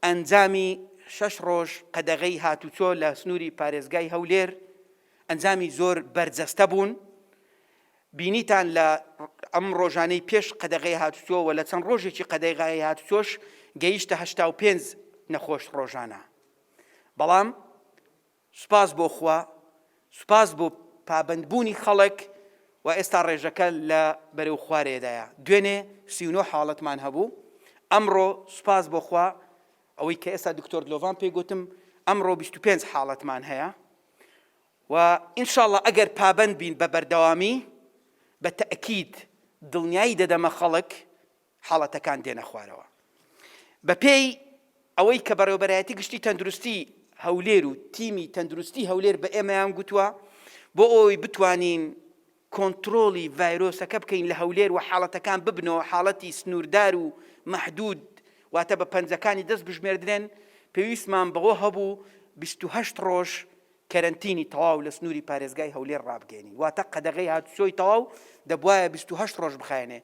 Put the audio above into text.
ئەنجامی 6 ڕۆژ قەدەغەی هاتوچۆ لە سنووری پارێزگای هەولێر ئەنجامی زۆر بەرجەستە بوون. بینیتان لە ئەم ڕۆژانەی پێش قەدەغەی هاتوچۆ و لە چەند ڕۆژێکی قەدەغەی هاتوچۆش گەیشتە 85 نەخۆش ڕۆژانە. بەڵام سوپاس بۆ خوا، سوپاس بۆ پابەندبوونی خەڵک و ئێستا ڕێژەکە لە بەرەو خوارێدایە. دوێنێ 39 حاڵەتمان هەبوو. ئەمڕۆ سوپاس بۆ خوا ئەوەی کە ئێستا دکتۆر دلۆڤان پێی گوتم ئەمڕۆ 25 حاڵەتمان هەیە و ئینشاءڵڵا ئەگەر پابەند بین بە بەردەوامی بە تەئەکید دڵنیایی دەدەمە خەڵک حاڵەتەکان دێنە خوارەوە. بە پێی ئەوەی کە بەڕێوەبەرایەتی گشتی تەندروستی هەولێر و تیمی تەندروستی هەولێر بە ئێمەیان گوتووە بۆ ئەوەی بتوانین کۆنتڕۆڵی ڤایرۆسەکە بکەین لە هەولێر و حاڵەتەکان ببنەوە حاڵەتی سنووردار و مەحدود واتە بە پەنجەکانی دەست بژمێردرێن، پێویستمان بەوە هەبوو 28 ڕۆژ کەرەنتینی تەواو لە سنووری پارێزگای هەولێر ڕابگەێنین. واتە قەدەغەی هاتوچۆی تەواو دەبوایە 28 ڕۆژ بخایێنێ.